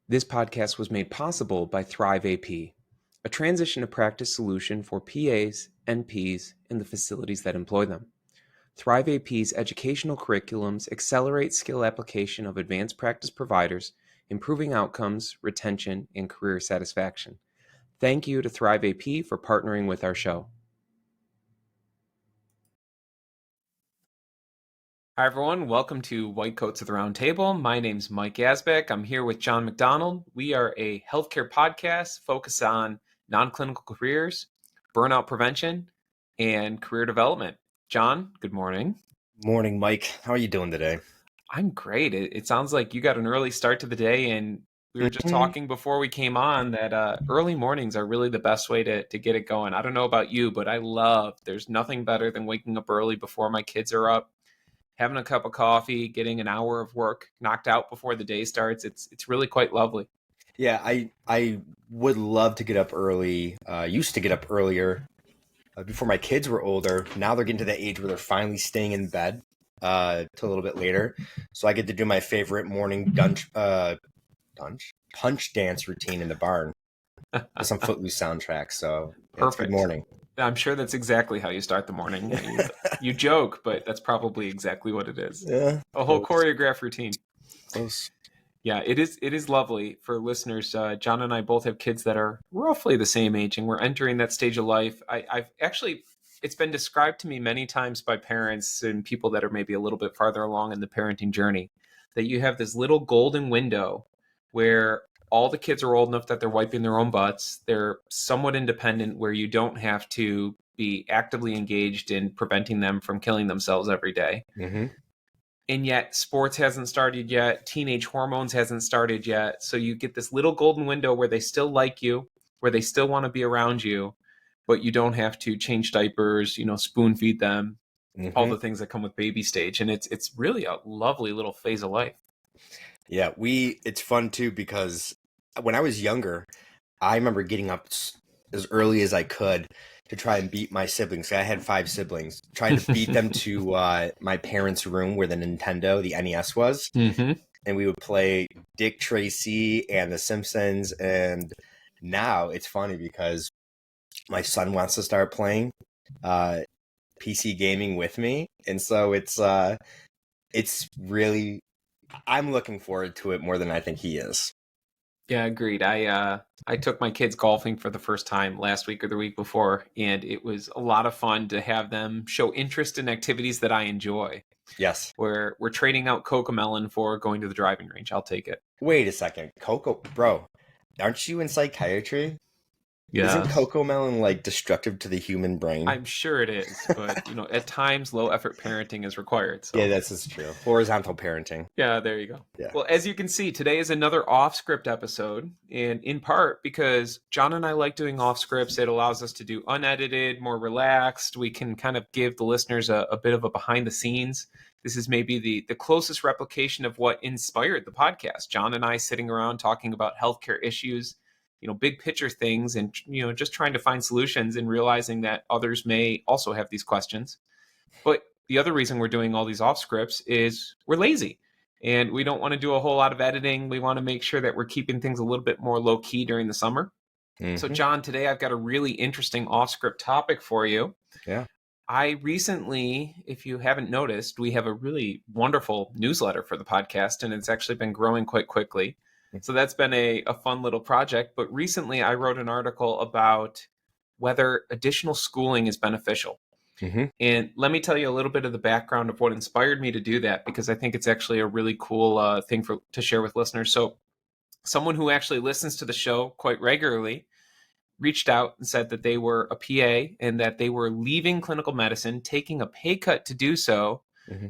This podcast was made possible by Thrive AP, a transition to practice solution for PAs, NPs, and the facilities that employ them. Thrive AP's educational curriculums accelerate skill application of advanced practice providers, improving outcomes, retention, and career satisfaction. Thank you to Thrive AP for partnering with our show. Hi, everyone. Welcome to White Coats at the Round Table. My name's Mike Asbeck. I'm here with John McDonald. We are a healthcare podcast focused on non-clinical careers, burnout prevention, and career development. John, good morning. Morning, Mike. How are you doing today? I'm great. It sounds like you got an early start to the day, and we were just talking before we came on that early mornings are really the best way to get it going. I don't know about you, but there's nothing better than waking up early before my kids are up, having a cup of coffee, getting an hour of work knocked out before the day starts. It's really quite lovely. Yeah, I would love to get up early. Used to get up earlier before my kids were older. Now they're getting to the age where they're finally staying in bed till a little bit later. So I get to do my favorite morning punch dance routine in the barn with some Footloose soundtrack. So yeah, it's a Perfect. good morning. I'm sure that's exactly how you start the morning. You joke, but that's probably exactly what it is. Yeah, A whole choreographed routine. close. Yeah, it is lovely for listeners. John and I both have kids that are roughly the same age, and we're entering that stage of life. I've actually, it's been described to me many times by parents and people that are maybe a little bit farther along in the parenting journey, that you have this little golden window where all the kids are old enough that they're wiping their own butts. They're somewhat independent, where you don't have to be actively engaged in preventing them from killing themselves every day. Mm-hmm. And yet sports hasn't started yet. Teenage hormones hasn't started yet. So you get this little golden window where they still like you, where they still want to be around you, but you don't have to change diapers, spoon feed them, all the things that come with baby stage. And it's really a lovely little phase of life. Yeah, it's fun too because when I was younger, I remember getting up as early as I could to try and beat my siblings. I had 5 siblings, trying to beat them to my parents' room where the NES was. Mm-hmm. And we would play Dick Tracy and The Simpsons. And now it's funny because my son wants to start playing PC gaming with me. And so it's really, I'm looking forward to it more than I think he is. Yeah, agreed. I took my kids golfing for the first time last week or the week before, and it was a lot of fun to have them show interest in activities that I enjoy. Yes. We're trading out Cocomelon for going to the driving range. I'll take it. Wait a second. Bro, aren't you in psychiatry? Yeah. Isn't Cocomelon like destructive to the human brain? I'm sure it is, but at times low effort parenting is required. So. Yeah, that's true. Horizontal parenting. Yeah, there you go. Yeah. Well, as you can see, today is another off script episode, and in part because John and I like doing off scripts. It allows us to do unedited, more relaxed. We can kind of give the listeners a bit of a behind the scenes. This is maybe the closest replication of what inspired the podcast. John and I sitting around talking about healthcare issues, big picture things, and just trying to find solutions and realizing that others may also have these questions. But the other reason we're doing all these off scripts is we're lazy and we don't want to do a whole lot of editing. We want to make sure that we're keeping things a little bit more low key during the summer. Mm-hmm. So John, today I've got a really interesting off script topic for you. Yeah. I recently, if you haven't noticed, we have a really wonderful newsletter for the podcast, and it's actually been growing quite quickly. So that's been a fun little project. But recently I wrote an article about whether additional schooling is beneficial. Mm-hmm. And let me tell you a little bit of the background of what inspired me to do that, because I think it's actually a really cool thing to share with listeners. So someone who actually listens to the show quite regularly reached out and said that they were a PA and that they were leaving clinical medicine, taking a pay cut to do so,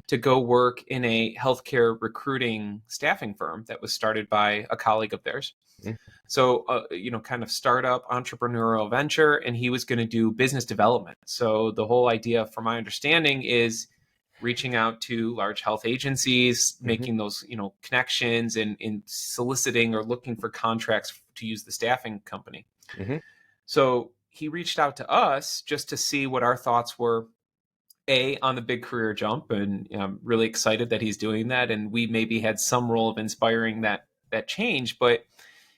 to go work in a healthcare recruiting staffing firm that was started by a colleague of theirs. Mm-hmm. So, kind of startup entrepreneurial venture, and he was going to do business development. So the whole idea, from my understanding, is reaching out to large health agencies, making those, connections and soliciting or looking for contracts to use the staffing company. Mm-hmm. So he reached out to us just to see what our thoughts were, on the big career jump. And I'm really excited that he's doing that. And we maybe had some role of inspiring that that change. But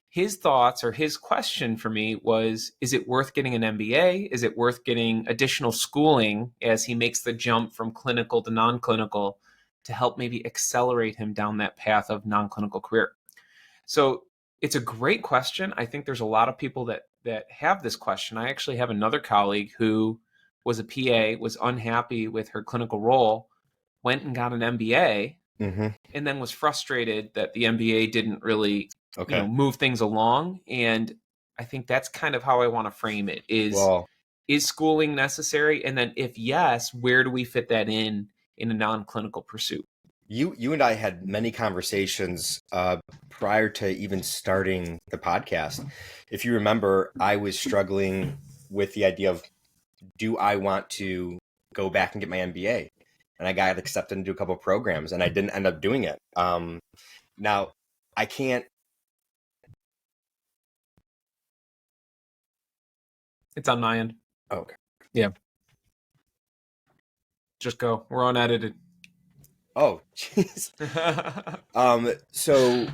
his thoughts or his question for me was, is it worth getting an MBA? Is it worth getting additional schooling as he makes the jump from clinical to non-clinical to help maybe accelerate him down that path of non-clinical career? So it's a great question. I think there's a lot of people that have this question. I actually have another colleague who was a PA, was unhappy with her clinical role, went and got an MBA, Mm-hmm. and then was frustrated that the MBA didn't really, Okay. move things along. And I think that's kind of how I want to frame it Well, is schooling necessary? And then if yes, where do we fit that in a non-clinical pursuit? you and I had many conversations prior to even starting the podcast. If you remember, I was struggling with the idea of, do I want to go back and get my MBA? And I got accepted into a couple of programs, and I didn't end up doing it. Now, I can't. It's on my end. Oh, okay. Yeah. Just go. We're unedited. Oh, jeez. So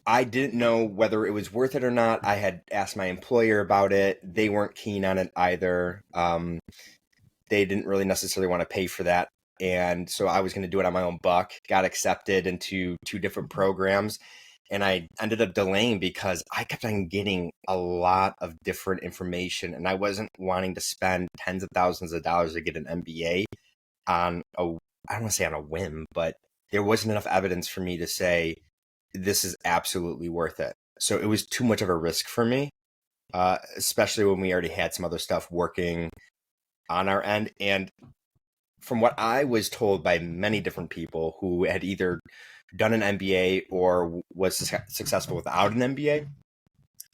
I didn't know whether it was worth it or not. I had asked my employer about it. They weren't keen on it either. They didn't really necessarily want to pay for that. And so I was going to do it on my own buck, got accepted into 2 different programs. And I ended up delaying because I kept on getting a lot of different information. And I wasn't wanting to spend tens of thousands of dollars to get an MBA on I don't want to say on a whim, but there wasn't enough evidence for me to say this is absolutely worth it. So it was too much of a risk for me, especially when we already had some other stuff working on our end. And from what I was told by many different people who had either done an MBA or was successful without an MBA,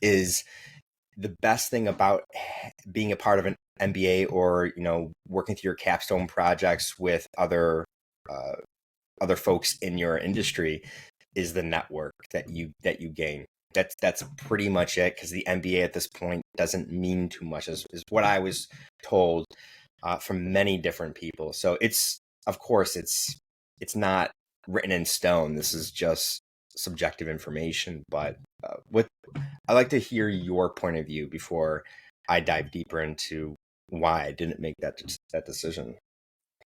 is the best thing about being a part of an MBA or, working through your capstone projects with other folks in your industry is the network that you gain. That's pretty much it, because the MBA at this point doesn't mean too much, is what I was told from many different people. So of course it's not written in stone. This is just subjective information, but I'd like to hear your point of view before I dive deeper into why I didn't make that decision.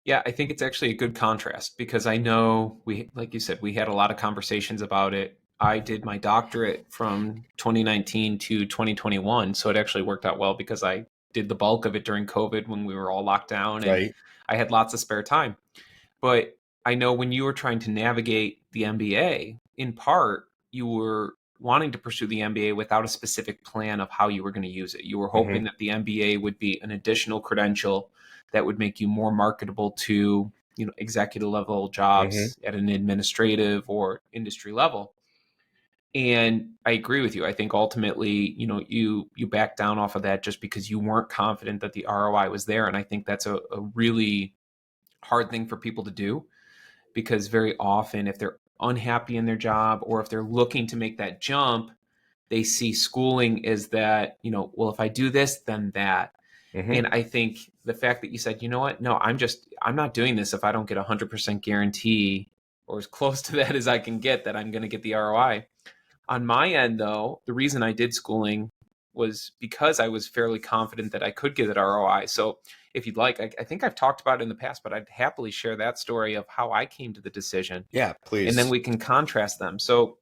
Yeah, I think it's actually a good contrast because I know like you said, we had a lot of conversations about it. I did my doctorate from 2019 to 2021, so it actually worked out well because I did the bulk of it during COVID when we were all locked down and Right. I had lots of spare time. But I know when you were trying to navigate the MBA, in part, you were wanting to pursue the MBA without a specific plan of how you were going to use it. You were hoping that the MBA would be an additional credential that would make you more marketable to, executive level jobs at an administrative or industry level. And I agree with you. I think ultimately, you back down off of that just because you weren't confident that the ROI was there. And I think that's a really hard thing for people to do, because very often if they're unhappy in their job or if they're looking to make that jump, they see schooling as that, well, if I do this, then that. And I think the fact that you said, you know what, no, I'm not doing this if I don't get 100% guarantee or as close to that as I can get that I'm going to get the ROI. On my end, though, the reason I did schooling was because I was fairly confident that I could get that ROI. So if you'd like, I think I've talked about it in the past, but I'd happily share that story of how I came to the decision. Yeah, please. And then we can contrast them. So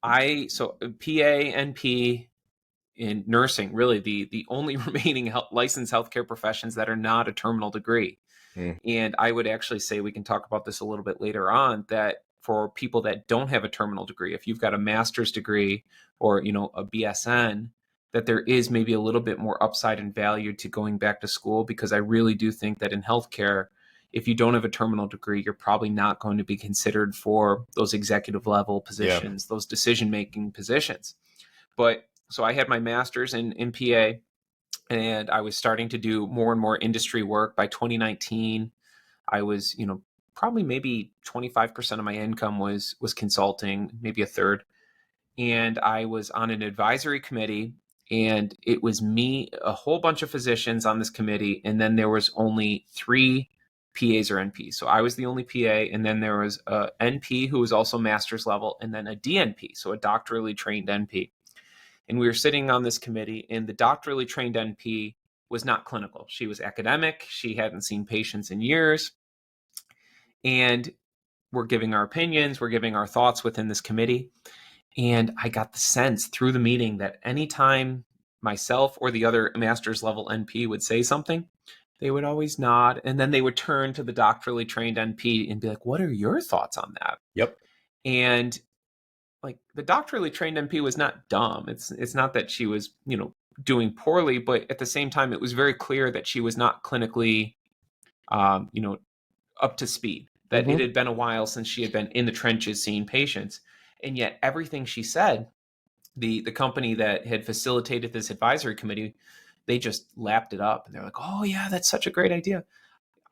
PA, NP, in nursing, really the only remaining licensed healthcare professions that are not a terminal degree. And I would actually say, we can talk about this a little bit later on, that for people that don't have a terminal degree, if you've got a master's degree or, a BSN, that there is maybe a little bit more upside and value to going back to school, because I really do think that in healthcare, if you don't have a terminal degree, you're probably not going to be considered for those executive level positions, those decision-making positions. But so I had my master's in PA, and I was starting to do more and more industry work. By 2019, I was, probably maybe 25% of my income was consulting, maybe a third. And I was on an advisory committee, and it was me, a whole bunch of physicians on this committee, and then there was only 3 PAs or NPs. So I was the only PA, and then there was a NP who was also master's level, and then a DNP, so a doctorally trained NP. And we were sitting on this committee, and the doctorally trained NP was not clinical. She was academic. She hadn't seen patients in years. And we're giving our opinions, we're giving our thoughts within this committee. And I got the sense through the meeting that anytime myself or the other master's level NP would say something, they would always nod. And then they would turn to the doctorally trained NP and be like, what are your thoughts on that? Yep. And like the doctorally trained NP was not dumb. It's not that she was, doing poorly, but at the same time, it was very clear that she was not clinically, up to speed, that it Mm-hmm. had been a while since she had been in the trenches seeing patients. And yet everything she said, the company that had facilitated this advisory committee, they just lapped it up. And they're like, oh yeah, that's such a great idea.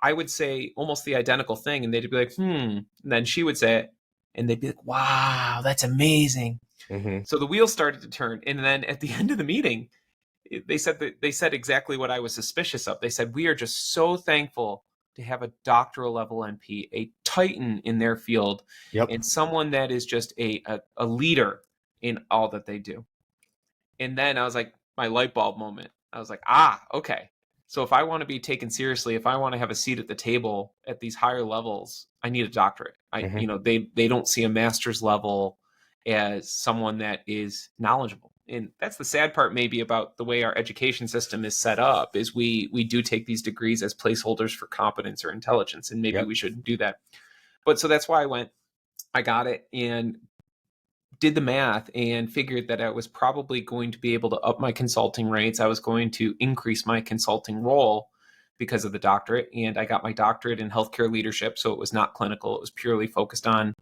I would say almost the identical thing. And they'd be like, And then she would say it. And they'd be like, wow, that's amazing. Mm-hmm. So the wheels started to turn. And then at the end of the meeting, they said exactly what I was suspicious of. They said, we are just so thankful to have a doctoral level NP, a titan in their field, Yep. and someone that is just a leader in all that they do. And then I was like, my light bulb moment. I was like, okay. So if I want to be taken seriously, if I want to have a seat at the table at these higher levels, I need a doctorate. They don't see a master's level as someone that is knowledgeable. And that's the sad part maybe about the way our education system is set up, is we do take these degrees as placeholders for competence or intelligence, and maybe Yep. we shouldn't do that. But so that's why I got it and did the math and figured that I was probably going to be able to up my consulting rates. I was going to increase my consulting role because of the doctorate. And I got my doctorate in healthcare leadership. So it was not clinical. It was purely focused on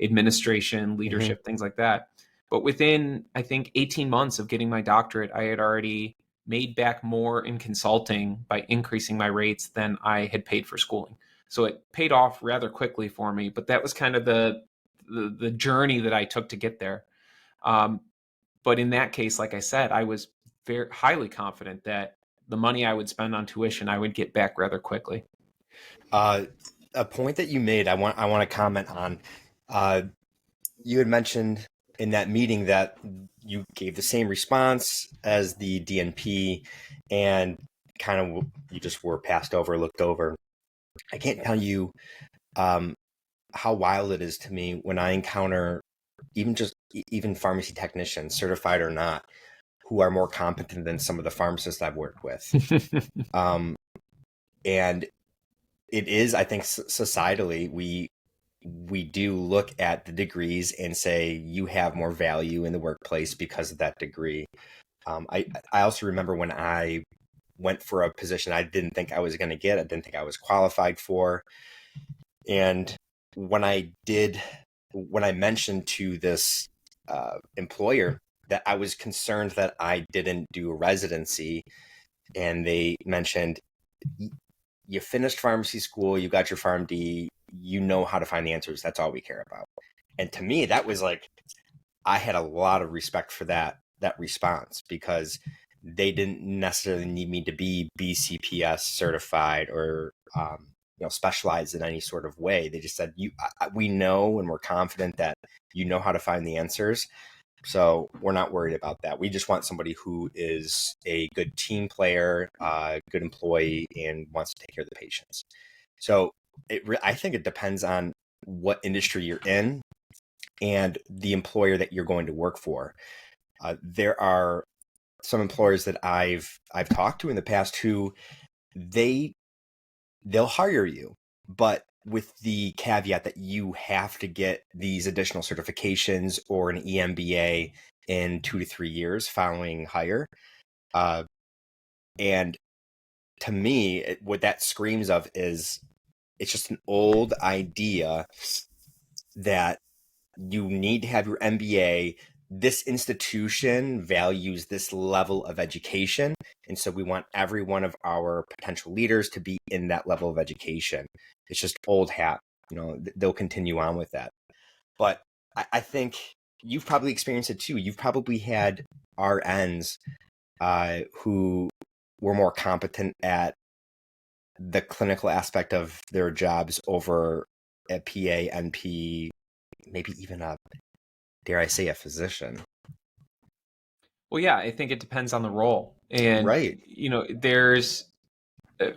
administration, leadership, things like that. But within, I think, 18 months of getting my doctorate, I had already made back more in consulting by increasing my rates than I had paid for schooling. So it paid off rather quickly for me. But that was kind of the journey that I took to get there. But in that case, like I said, I was very highly confident that the money I would spend on tuition, I would get back rather quickly. A point that you made, I want to comment on. You had mentioned in that meeting that you gave the same response as the DNP, and kind of you just were passed over, looked over. I can't tell you how wild it is to me when I encounter even pharmacy technicians, certified or not, who are more competent than some of the pharmacists I've worked with. And it is, I think, societally, we do look at the degrees and say you have more value in the workplace because of that degree. I also remember when I went for a position I didn't think I was going to get, I didn't think I was qualified for. And when I mentioned to this employer that I was concerned that I didn't do a residency, and they mentioned, you finished pharmacy school, you got your PharmD, you know how to find the answers. That's all we care about. And to me, that was like, I had a lot of respect for that response, because they didn't necessarily need me to be BCPS certified or specialized in any sort of way. They just said, we know and we're confident that you know how to find the answers. So we're not worried about that. We just want somebody who is a good team player, good employee, and wants to take care of the patients. So I think it depends on what industry you're in and the employer that you're going to work for. There are some employers that I've talked to in the past who they'll hire you, but with the caveat that you have to get these additional certifications or an EMBA in 2 to 3 years following hire. And to me, what that screams of is, it's just an old idea that you need to have your MBA. This institution values this level of education. And so we want every one of our potential leaders to be in that level of education. It's just old hat. They'll continue on with that. But I think you've probably experienced it too. You've probably had RNs who were more competent at the clinical aspect of their jobs over a PA, NP, maybe even a, dare I say, a physician. Well, yeah, I think it depends on the role. And, Right. there's, uh,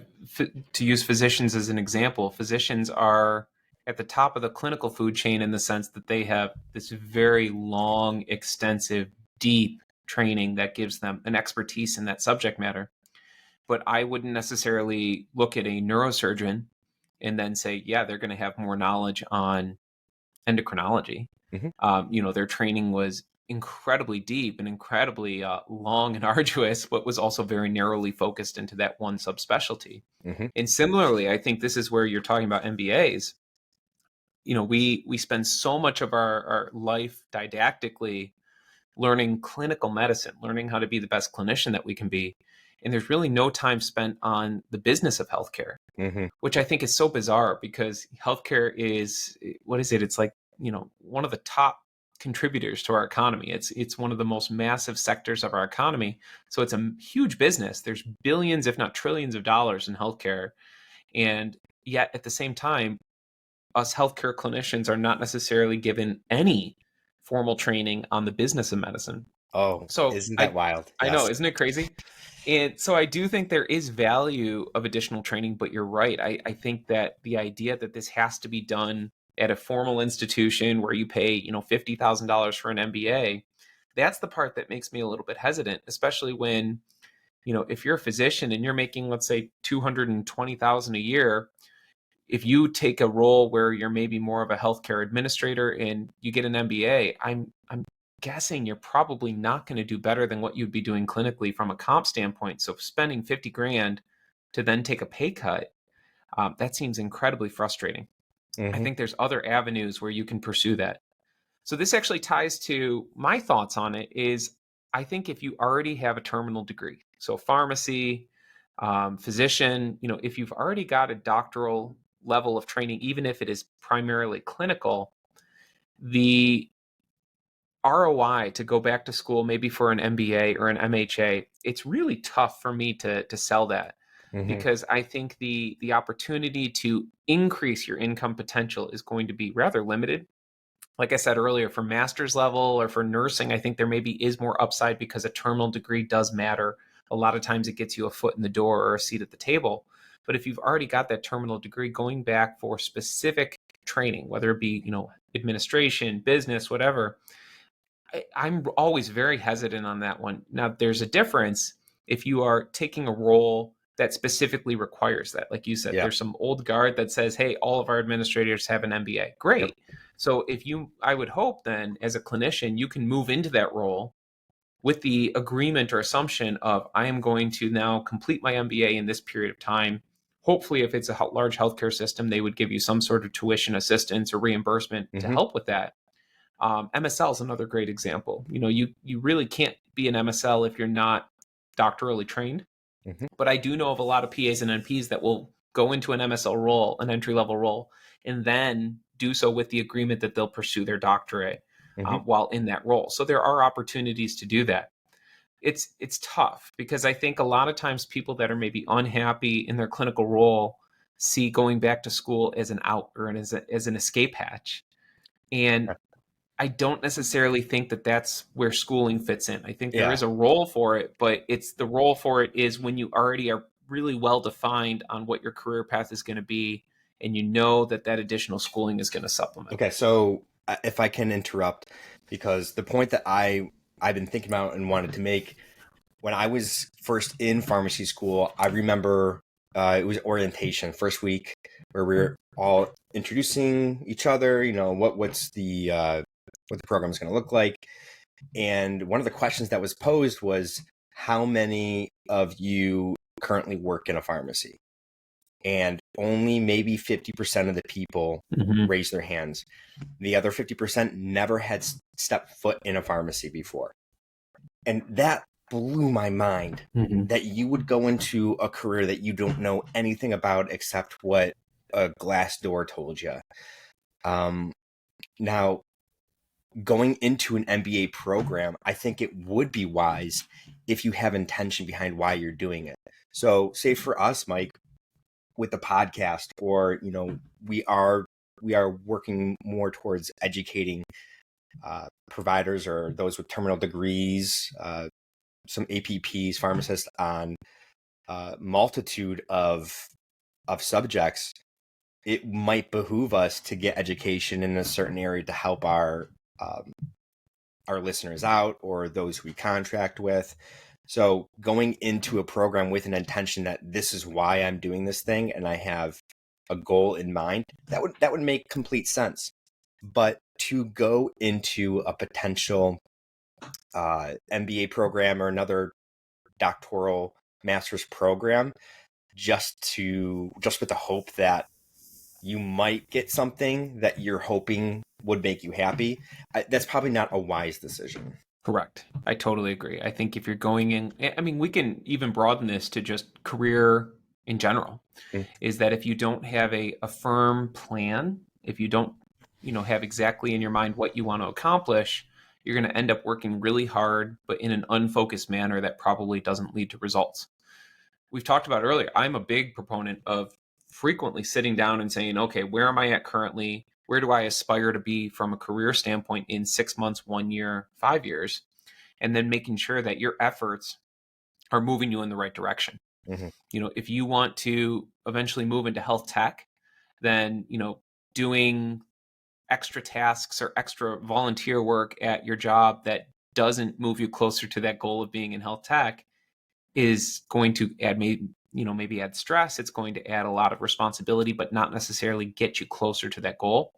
to use physicians as an example, physicians are at the top of the clinical food chain in the sense that they have this very long, extensive, deep training that gives them an expertise in that subject matter. But I wouldn't necessarily look at a neurosurgeon and then say, yeah, they're going to have more knowledge on endocrinology. Hmm. Their training was incredibly deep and incredibly long and arduous, but was also very narrowly focused into that one subspecialty. Hmm. And similarly, I think this is where you're talking about MBAs. We spend so much of our life didactically learning clinical medicine, learning how to be the best clinician that we can be. And there's really no time spent on the business of healthcare, Hmm. which I think is so bizarre because healthcare is, what is it? It's like, one of the top contributors to our economy. It's one of the most massive sectors of our economy. So it's a huge business. There's billions, if not trillions of dollars in healthcare. And yet at the same time, us healthcare clinicians are not necessarily given any formal training on the business of medicine. Oh, So isn't that I wild? I know, Yes. isn't it crazy? And so I do think there is value of additional training, but you're right. I think that the idea that this has to be done at a formal institution where you pay, $50,000 for an MBA, that's the part that makes me a little bit hesitant, especially when, if you're a physician and you're making, let's say, 220,000 a year, if you take a role where you're maybe more of a healthcare administrator and you get an MBA, I'm guessing you're probably not going to do better than what you'd be doing clinically from a comp standpoint. So spending 50 grand to then take a pay cut, that seems incredibly frustrating. I Hmm. think there's other avenues where you can pursue that. So this actually ties to my thoughts on it is I think if you already have a terminal degree, so pharmacy, physician, if you've already got a doctoral level of training, even if it is primarily clinical, the ROI to go back to school, maybe for an MBA or an MHA, it's really tough for me to sell that Hmm. because I think the opportunity to increase your income potential is going to be rather limited. Like I said earlier, for master's level or for nursing, I think there maybe is more upside because a terminal degree does matter. A lot of times it gets you a foot in the door or a seat at the table. But if you've already got that terminal degree, going back for specific training, whether it be, administration, business, whatever, I'm always very hesitant on that one. Now, there's a difference if you are taking a role that specifically requires that. Like you said, Yeah. there's some old guard that says, hey, all of our administrators have an MBA. Yep. Great. So I would hope then as a clinician, you can move into that role with the agreement or assumption of I am going to now complete my MBA in this period of time. Hopefully, if it's a large healthcare system, they would give you some sort of tuition assistance or reimbursement to Hmm. help with that. MSL is another great example. You really can't be an MSL if you're not doctorally trained. Hmm. But I do know of a lot of PAs and NPs that will go into an MSL role, an entry level role, and then do so with the agreement that they'll pursue their doctorate Hmm. while in that role. So there are opportunities to do that. It's tough because I think a lot of times people that are maybe unhappy in their clinical role see going back to school as an out or as an escape hatch. And I don't necessarily think that that's where schooling fits in. I think there Yeah. is a role for it, but it's the role for it is when you already are really well defined on what your career path is going to be, and you know that that additional schooling is going to supplement. Okay. So if I can interrupt, because the point that I've been thinking about and wanted to make when I was first in pharmacy school, I remember it was orientation first week where we were all introducing each other. You know what the program is going to look like, and one of the questions that was posed was how many of you currently work in a pharmacy, and only maybe 50% of the people Mm-hmm. raised their hands. The other 50% never had stepped foot in a pharmacy before. And that blew my mind Mm-hmm. that you would go into a career that you don't know anything about except what a glass door told you. Now, going into an MBA program, I think it would be wise if you have intention behind why you're doing it. So, say for us, Mike, with the podcast, or we are working more towards educating providers or those with terminal degrees, some APPs, pharmacists, on multitude of subjects. It might behoove us to get education in a certain area to help our listeners out, or those we contract with. So going into a program with an intention that this is why I'm doing this thing, and I have a goal in mind, that would make complete sense. But to go into a potential MBA program or another doctoral master's program just with the hope that you might get something that you're hoping would make you happy, that's probably not a wise decision. Correct. I totally agree. I think if you're going in, I mean, we can even broaden this to just career in general, is that if you don't have a firm plan, if you don't, have exactly in your mind what you want to accomplish, you're going to end up working really hard, but in an unfocused manner that probably doesn't lead to results. We've talked about earlier, I'm a big proponent of frequently sitting down and saying, okay, where am I at currently? Where do I aspire to be from a career standpoint in 6 months, 1 year, 5 years? And then making sure that your efforts are moving you in the right direction. If you want to eventually move into health tech, then, doing extra tasks or extra volunteer work at your job that doesn't move you closer to that goal of being in health tech is going to add maybe add stress. It's going to add a lot of responsibility, but not necessarily get you closer to that goal.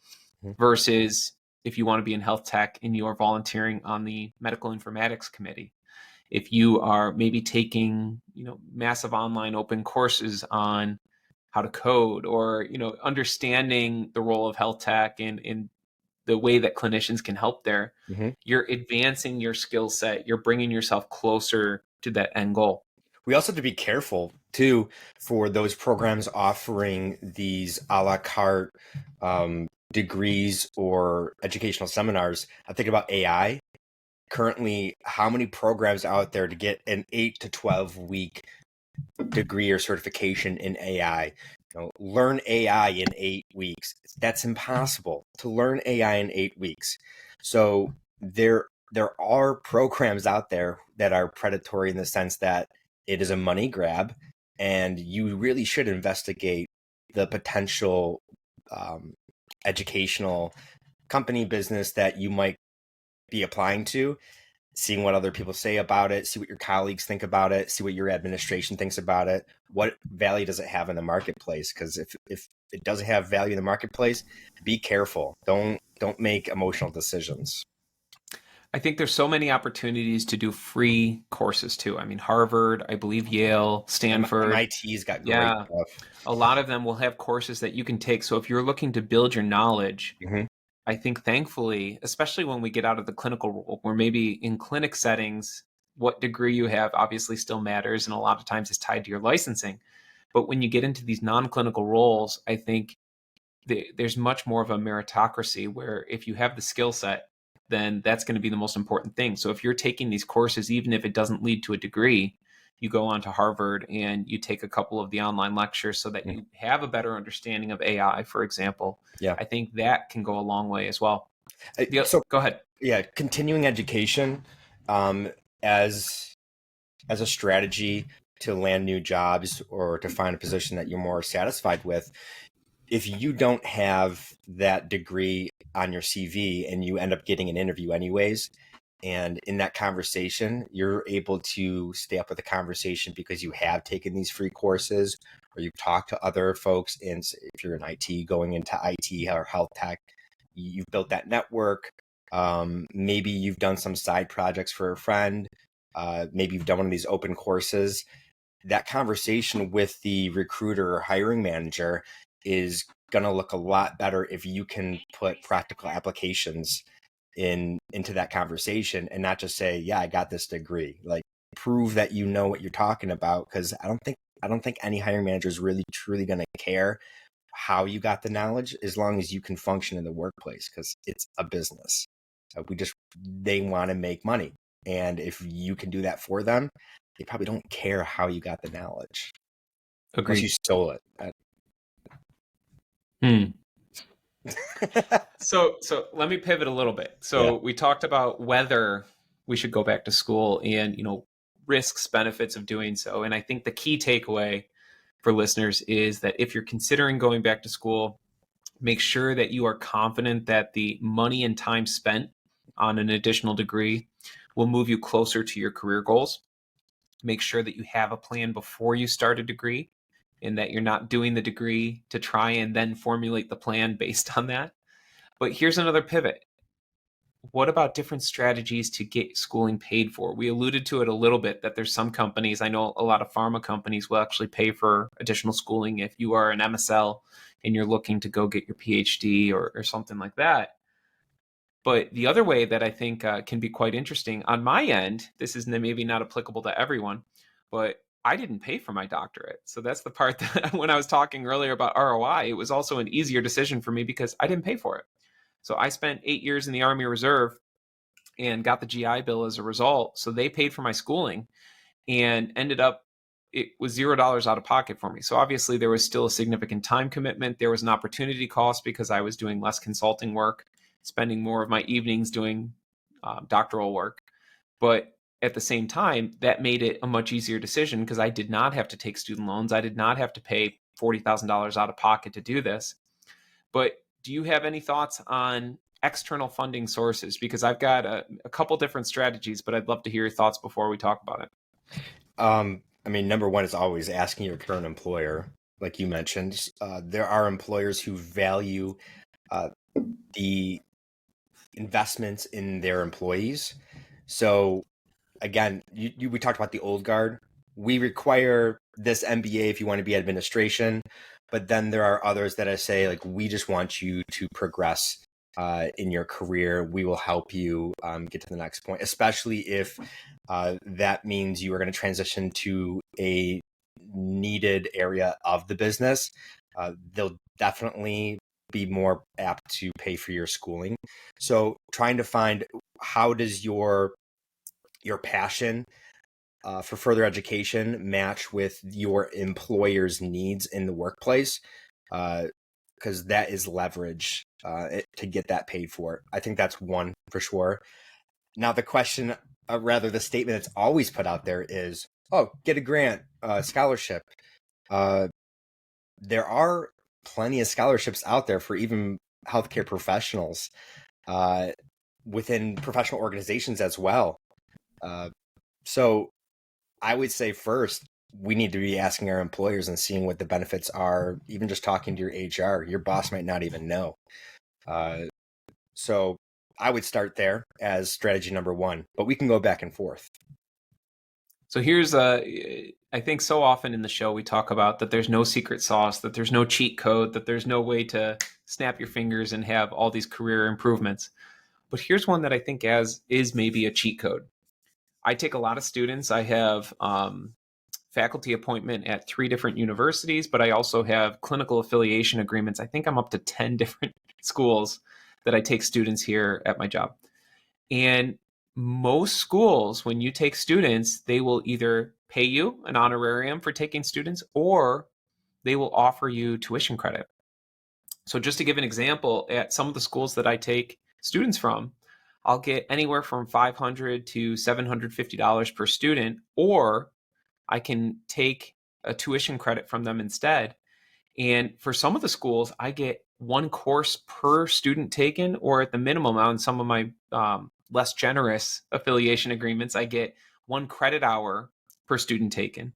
Versus if you want to be in health tech and you are volunteering on the medical informatics committee, if you are maybe taking, massive online open courses on how to code, or, understanding the role of health tech and the way that clinicians can help there, you're advancing your skill set. You're bringing yourself closer to that end goal. We also have to be careful too for those programs offering these a la carte degrees or educational seminars. I think about AI. Currently, how many programs out there to get an 8 to 12 week degree or certification in AI? Learn AI in 8 weeks. That's impossible to learn AI in 8 weeks. So there are programs out there that are predatory in the sense that it is a money grab, and you really should investigate the potential educational company business that you might be applying to, seeing what other people say about it, see what your colleagues think about it, see what your administration thinks about it. What value does it have in the marketplace? Because if it doesn't have value in the marketplace, be careful. Don't make emotional decisions. I think there's so many opportunities to do free courses too. I mean, Harvard, I believe Yale, Stanford. MIT's got great stuff. A lot of them will have courses that you can take. So if you're looking to build your knowledge, I think thankfully, especially when we get out of the clinical role, where maybe in clinic settings, what degree you have obviously still matters, and a lot of times is tied to your licensing. But when you get into these non-clinical roles, I think there's much more of a meritocracy where if you have the skill set, then that's going to be the most important thing. So if you're taking these courses, even if it doesn't lead to a degree, you go on to Harvard and you take a couple of the online lectures so that you have a better understanding of AI, for example. Yeah. I think that can go a long way as well. So go ahead. Yeah, continuing education as a strategy to land new jobs or to find a position that you're more satisfied with. If you don't have that degree on your CV and you end up getting an interview anyways, and in that conversation, you're able to stay up with the conversation because you have taken these free courses, or you've talked to other folks. And if you're in IT, going into IT or health tech, you've built that network. Maybe you've done some side projects for a friend. Maybe you've done one of these open courses. That conversation with the recruiter or hiring manager is going to look a lot better if you can put practical applications into that conversation and not just say, yeah, I got this degree. Like, prove that you know what you're talking about, because I don't think any hiring manager is really truly going to care how you got the knowledge, as long as you can function in the workplace, because it's a business. They want to make money. And if you can do that for them, they probably don't care how you got the knowledge. Agreed. Unless you stole it. Hmm. So let me pivot a little bit. Yeah. So we talked about whether we should go back to school and, risks, benefits of doing so. And I think the key takeaway for listeners is that if you're considering going back to school, make sure that you are confident that the money and time spent on an additional degree will move you closer to your career goals. Make sure that you have a plan before you start a degree and that you're not doing the degree to try and then formulate the plan based on that. But here's another pivot. What about different strategies to get schooling paid for? We alluded to it a little bit that there's some companies, I know a lot of pharma companies will actually pay for additional schooling if you are an MSL and you're looking to go get your PhD or something like that. But the other way that I think can be quite interesting on my end, this is maybe not applicable to everyone, but I didn't pay for my doctorate. So that's the part that when I was talking earlier about ROI, it was also an easier decision for me because I didn't pay for it. So I spent 8 years in the Army Reserve and got the GI Bill as a result. So they paid for my schooling and ended up, it was $0 out of pocket for me. So obviously there was still a significant time commitment. There was an opportunity cost because I was doing less consulting work, spending more of my evenings doing doctoral work. But at the same time, that made it a much easier decision because I did not have to take student loans. I did not have to pay $40,000 out of pocket to do this. But do you have any thoughts on external funding sources? Because I've got a couple different strategies, but I'd love to hear your thoughts before we talk about it. I mean, number one is always asking your current employer, like you mentioned. There are employers who value the investments in their employees. So again, we talked about the old guard. We require this MBA if you want to be administration, but then there are others that I say, like, we just want you to progress in your career. We will help you get to the next point, especially if that means you are going to transition to a needed area of the business. They'll definitely be more apt to pay for your schooling. So trying to find how does your passion for further education match with your employer's needs in the workplace, because that is leverage to get that paid for. I think that's one for sure. Now the question, rather the statement that's always put out there is, oh, get a grant, scholarship. There are plenty of scholarships out there for even healthcare professionals within professional organizations as well. So I would say first, we need to be asking our employers and seeing what the benefits are, even just talking to your HR. Your boss might not even know. So I would start there as strategy number one, but we can go back and forth. So here's I think so often in the show we talk about that there's no secret sauce, that there's no cheat code, that there's no way to snap your fingers and have all these career improvements. But here's one that I think is maybe a cheat code. I take a lot of students. I have faculty appointment at 3 different universities, but I also have clinical affiliation agreements. I think I'm up to 10 different schools that I take students here at my job. And most schools, when you take students, they will either pay you an honorarium for taking students or they will offer you tuition credit. So just to give an example, at some of the schools that I take students from, I'll get anywhere from $500 to $750 per student, or I can take a tuition credit from them instead. And for some of the schools, I get one course per student taken, or at the minimum on some of my less generous affiliation agreements, I get 1 credit hour per student taken.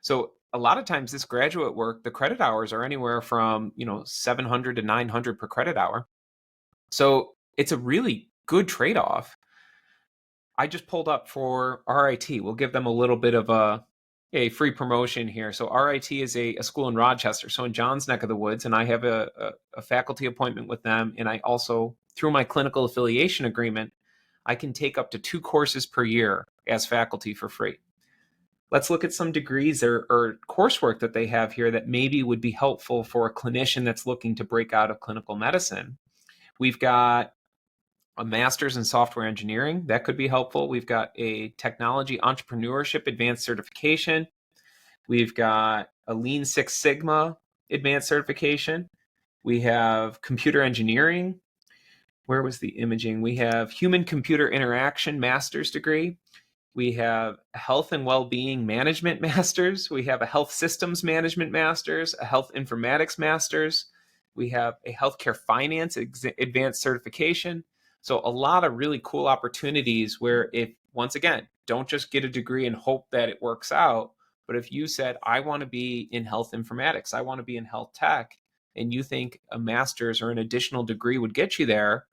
So a lot of times this graduate work, the credit hours are anywhere from 700 to 900 per credit hour. So it's a really good trade-off. I just pulled up for RIT. We'll give them a little bit of a free promotion here. So RIT is a school in Rochester, so in John's neck of the woods, and I have a faculty appointment with them. And I also, through my clinical affiliation agreement, I can take up to 2 courses per year as faculty for free. Let's look at some degrees or coursework that they have here that maybe would be helpful for a clinician that's looking to break out of clinical medicine. We've got a master's in software engineering. That could be helpful. We've got a technology entrepreneurship advanced certification. We've got a Lean Six Sigma advanced certification. We have computer engineering. Where was the imaging? We have human computer interaction master's degree. We have a health and well-being management master's. We have a health systems management master's, a health informatics master's. We have a healthcare finance advanced certification. So a lot of really cool opportunities where, if, once again, don't just get a degree and hope that it works out, but if you said, I want to be in health informatics, I want to be in health tech, and you think a master's or an additional degree would get you there,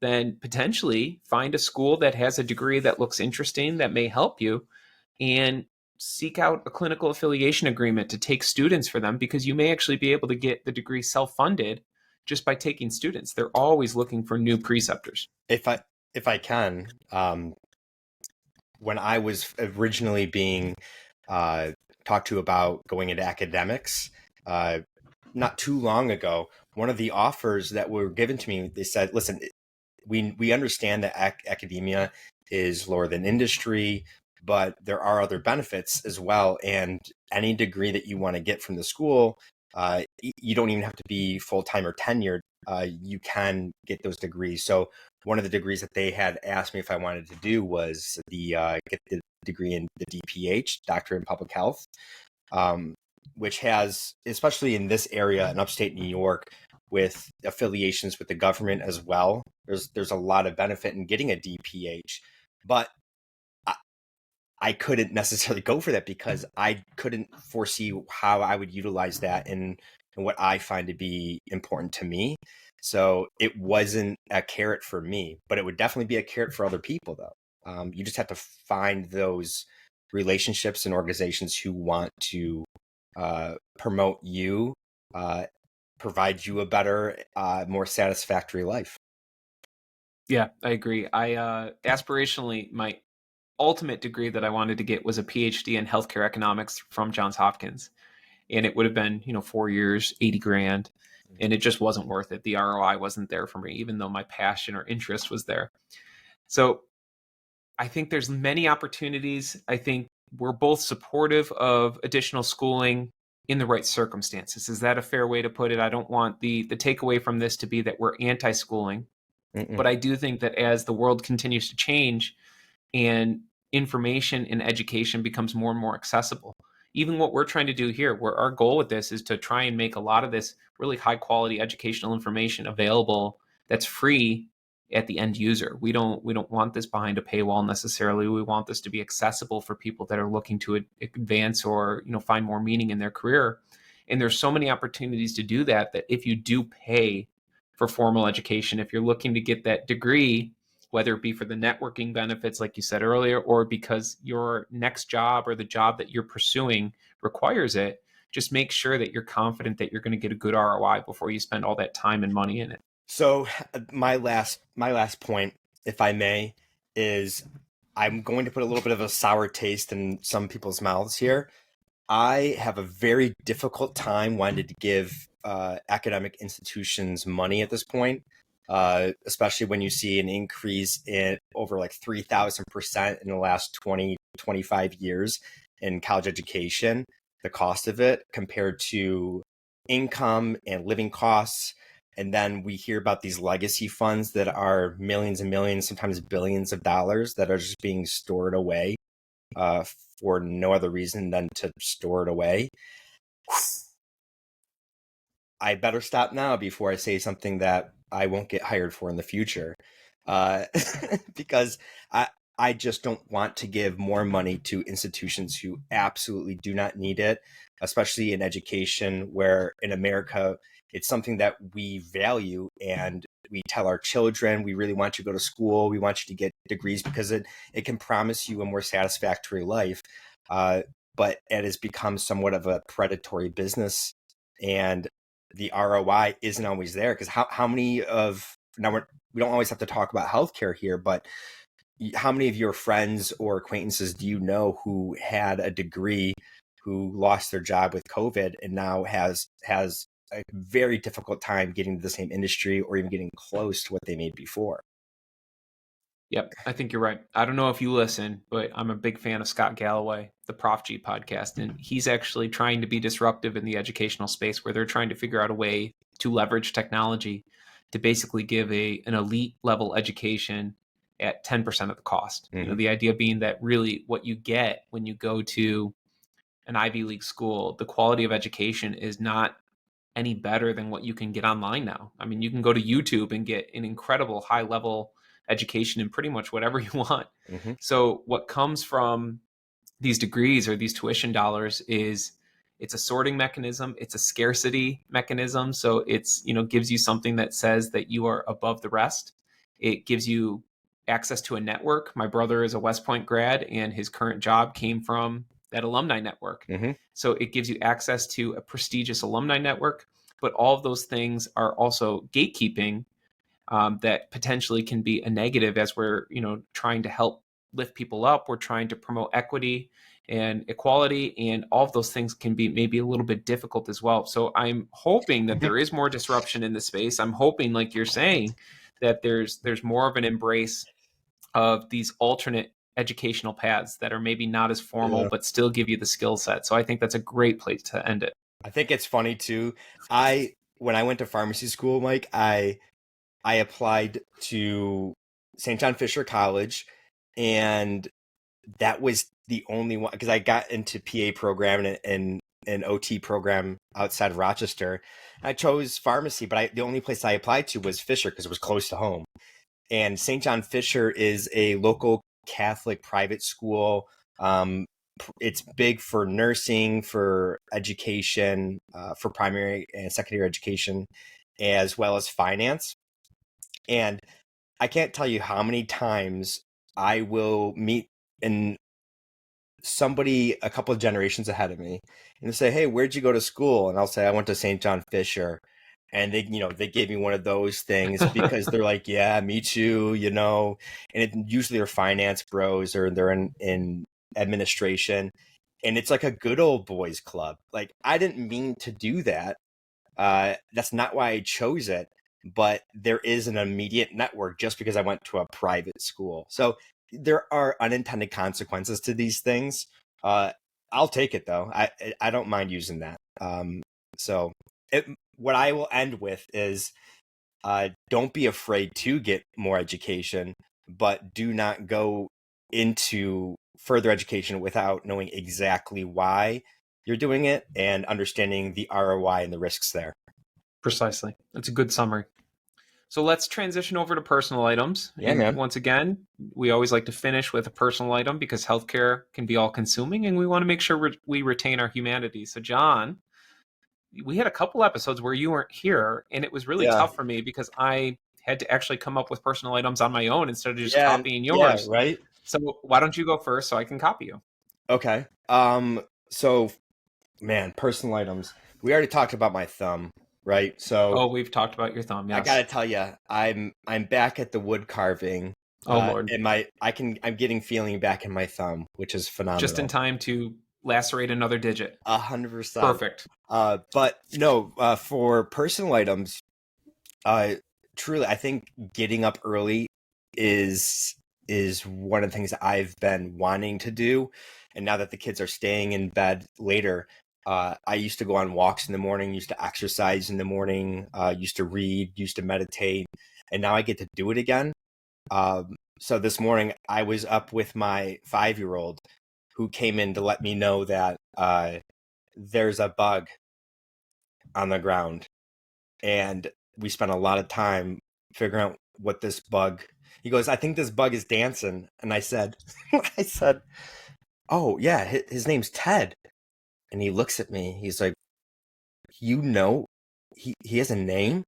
then potentially find a school that has a degree that looks interesting, that may help you, and seek out a clinical affiliation agreement to take students for them, because you may actually be able to get the degree self-funded just by taking students. They're always looking for new preceptors. If I can, when I was originally being talked to about going into academics, not too long ago, one of the offers that were given to me, they said, listen, we understand that academia is lower than industry, but there are other benefits as well. And any degree that you want to get from the school, you don't even have to be full-time or tenured. You can get those degrees. So one of the degrees that they had asked me if I wanted to do was get the degree in the DPH, Doctorate in Public Health, which has, especially in this area in upstate New York, with affiliations with the government as well, there's a lot of benefit in getting a DPH. But I couldn't necessarily go for that because I couldn't foresee how I would utilize that in what I find to be important to me. So it wasn't a carrot for me, but it would definitely be a carrot for other people, though. You just have to find those relationships and organizations who want to promote you, provide you a better, more satisfactory life. Yeah, I agree. I aspirationally, my ultimate degree that I wanted to get was a PhD in healthcare economics from Johns Hopkins. And it would have been, 4 years, 80 grand. And it just wasn't worth it. The ROI wasn't there for me, even though my passion or interest was there. So I think there's many opportunities. I think we're both supportive of additional schooling in the right circumstances. Is that a fair way to put it? I don't want the takeaway from this to be that we're anti-schooling. But I do think that as the world continues to change and information and education becomes more and more accessible, even what we're trying to do here, where our goal with this is to try and make a lot of this really high quality educational information available that's free at the end user. We don't want this behind a paywall necessarily. We want this to be accessible for people that are looking to advance or find more meaning in their career. And there's so many opportunities to do that, that if you do pay for formal education, if you're looking to get that degree, whether it be for the networking benefits, like you said earlier, or because your next job or the job that you're pursuing requires it, just make sure that you're confident that you're going to get a good ROI before you spend all that time and money in it. So my last point, if I may, is I'm going to put a little bit of a sour taste in some people's mouths here. I have a very difficult time wanting to give academic institutions money at this point, especially when you see an increase in over like 3,000% in the last 20, 25 years in college education, the cost of it compared to income and living costs. And then we hear about these legacy funds that are millions and millions, sometimes billions of dollars that are just being stored away for no other reason than to store it away. I better stop now before I say something that I won't get hired for in the future, because I just don't want to give more money to institutions who absolutely do not need it, especially in education, where in America, it's something that we value and we tell our children, we really want you to go to school. We want you to get degrees because it can promise you a more satisfactory life. But it has become somewhat of a predatory business, and the ROI isn't always there, because how many of, now we don't always have to talk about healthcare here, but how many of your friends or acquaintances do you know who had a degree, who lost their job with COVID and now has a very difficult time getting to the same industry or even getting close to what they made before? Yep, I think you're right. I don't know if you listen, but I'm a big fan of Scott Galloway, the Prof G podcast, and he's actually trying to be disruptive in the educational space, where they're trying to figure out a way to leverage technology to basically give an elite level education at 10% of the cost. Mm-hmm. The idea being that really what you get when you go to an Ivy League school, the quality of education is not any better than what you can get online now. I mean, you can go to YouTube and get an incredible high level education in pretty much whatever you want. Mm-hmm. So what comes from these degrees or these tuition dollars is it's a sorting mechanism, it's a scarcity mechanism. So it's, gives you something that says that you are above the rest. It gives you access to a network. My brother is a West Point grad and his current job came from that alumni network. Mm-hmm. So it gives you access to a prestigious alumni network, but all of those things are also gatekeeping that potentially can be a negative as we're, trying to help lift people up. We're trying to promote equity and equality, and all of those things can be maybe a little bit difficult as well. So I'm hoping that there is more disruption in the space. I'm hoping, like you're saying, that there's more of an embrace of these alternate educational paths that are maybe not as formal, but still give you the skill set. So I think that's a great place to end it. I think it's funny too. When I went to pharmacy school, Mike, I applied to St. John Fisher College, and that was the only one because I got into PA program and an OT program outside of Rochester. I chose pharmacy, but the only place I applied to was Fisher because it was close to home. And St. John Fisher is a local Catholic private school. It's big for nursing, for education, for primary and secondary education, as well as finance. And I can't tell you how many times I will meet somebody a couple of generations ahead of me and they say, "Hey, where'd you go to school?" And I'll say, "I went to St. John Fisher." And they gave me one of those things because they're like, "Yeah, me too," and usually they're finance bros or they're in administration. And it's like a good old boys club. Like, I didn't mean to do that. That's not why I chose it, but there is an immediate network just because I went to a private school. So there are unintended consequences to these things. I'll take it though. I don't mind using that. What I will end with is don't be afraid to get more education, but do not go into further education without knowing exactly why you're doing it and understanding the ROI and the risks there. Precisely. That's a good summary. So let's transition over to personal items. Yeah, and man. Once again, we always like to finish with a personal item because healthcare can be all consuming and we want to make sure we retain our humanity. So John, we had a couple episodes where you weren't here and it was really tough for me because I had to actually come up with personal items on my own instead of just copying yours. Yeah, right. So why don't you go first so I can copy you? Okay. So man, personal items. We already talked about my thumb, right? So we've talked about your thumb. Yes. I gotta tell you, I'm back at the wood carving. Oh Lord. And I'm getting feeling back in my thumb, which is phenomenal. Just in time to lacerate another digit. 100%. Perfect. But no, for personal items, truly, I think getting up early is one of the things that I've been wanting to do. And now that the kids are staying in bed later, I used to go on walks in the morning, used to exercise in the morning, used to read, used to meditate, and now I get to do it again. So this morning I was up with my 5-year-old who came in to let me know that there's a bug on the ground. And we spent a lot of time figuring out what this bug. He goes, "I think this bug is dancing." And I said, "Oh yeah, his name's Ted." And he looks at me. He's like, "You know, he has a name?"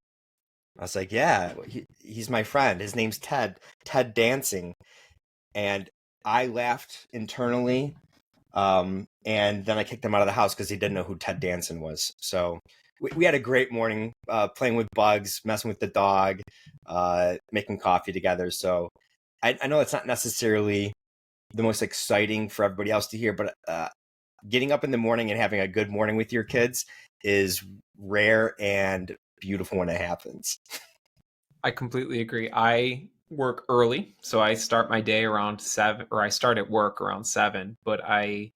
I was like, "Yeah, he's my friend. His name's Ted. Ted Dancing." And I laughed internally. And then I kicked him out of the house because he didn't know who Ted Danson was. So we had a great morning playing with bugs, messing with the dog, making coffee together. So I know it's not necessarily the most exciting for everybody else to hear, but getting up in the morning and having a good morning with your kids is rare and beautiful when it happens. I completely agree. I work early, so I start my day around 7, or I start at work around 7, but I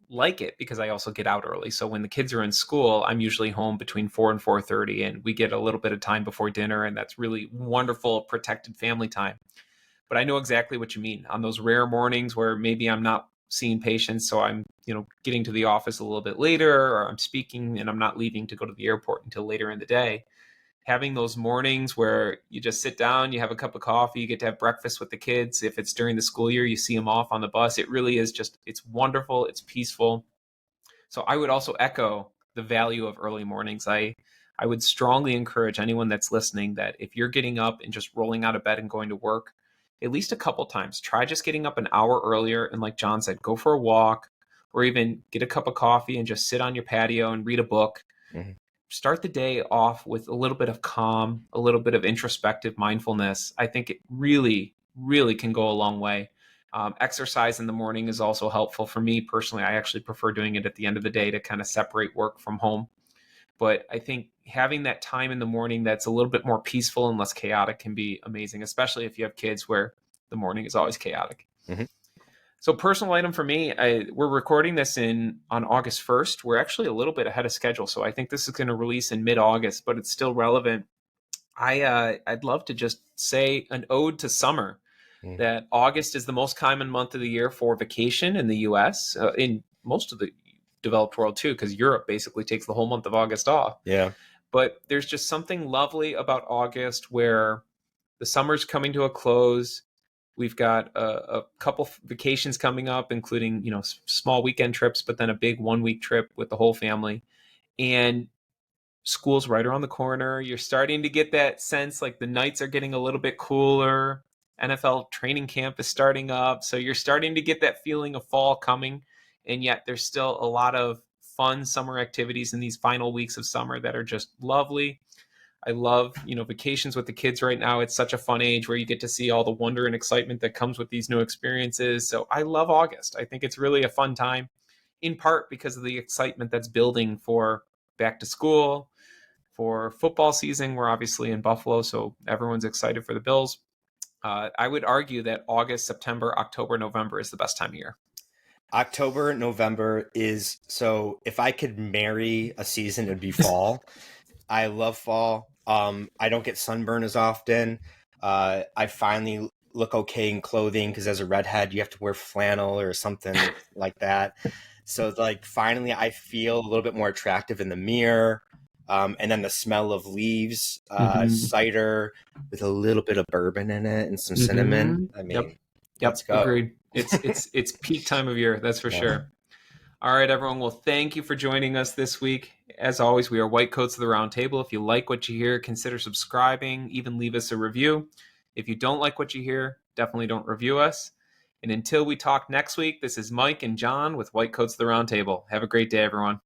like it because I also get out early. So when the kids are in school, I'm usually home between 4 and 4:30, and we get a little bit of time before dinner, and that's really wonderful, protected family time. But I know exactly what you mean on those rare mornings where maybe I'm not seeing patients, so I'm, getting to the office a little bit later, or I'm speaking and I'm not leaving to go to the airport until later in the day. Having those mornings where you just sit down, you have a cup of coffee, you get to have breakfast with the kids. If it's during the school year, you see them off on the bus. It really is just, it's wonderful. It's peaceful. So I would also echo the value of early mornings. I would strongly encourage anyone that's listening that if you're getting up and just rolling out of bed and going to work, at least a couple times, try just getting up an hour earlier. And like John said, go for a walk or even get a cup of coffee and just sit on your patio and read a book. Mm-hmm. Start the day off with a little bit of calm, a little bit of introspective mindfulness. I think it really, really can go a long way. Exercise in the morning is also helpful for me personally. I actually prefer doing it at the end of the day to kind of separate work from home. But I think having that time in the morning that's a little bit more peaceful and less chaotic can be amazing, especially if you have kids where the morning is always chaotic. Mm-hmm. So personal item for me, we're recording this on August 1st. We're actually a little bit ahead of schedule. So I think this is going to release in mid-August, but it's still relevant. I'd love to just say an ode to summer, that August is the most common month of the year for vacation in the US, in most of the developed world too, because Europe basically takes the whole month of August off. Yeah. But there's just something lovely about August where the summer's coming to a close. We've got a couple vacations coming up, including, small weekend trips, but then a big 1-week trip with the whole family. And school's right around the corner. You're starting to get that sense like the nights are getting a little bit cooler. NFL training camp is starting up. So you're starting to get that feeling of fall coming. And yet there's still a lot of fun summer activities in these final weeks of summer that are just lovely. I love, vacations with the kids right now. It's such a fun age where you get to see all the wonder and excitement that comes with these new experiences. So I love August. I think it's really a fun time, in part because of the excitement that's building for back to school, for football season. We're obviously in Buffalo, so everyone's excited for the Bills. I would argue that August, September, October, November is the best time of year. October, November is, so if I could marry a season, it'd be fall. I love fall. I don't get sunburn as often. I finally look okay in clothing because as a redhead, you have to wear flannel or something like that. So like finally I feel a little bit more attractive in the mirror. And then the smell of leaves, cider with a little bit of bourbon in it and some cinnamon. I mean, let's go. Agreed. It's peak time of year, that's for sure. All right, everyone. Well, thank you for joining us this week. As always, we are White Coats of the Round Table. If you like what you hear, consider subscribing, even leave us a review. If you don't like what you hear, definitely don't review us. And until we talk next week, this is Mike and John with White Coats of the Round Table. Have a great day, everyone.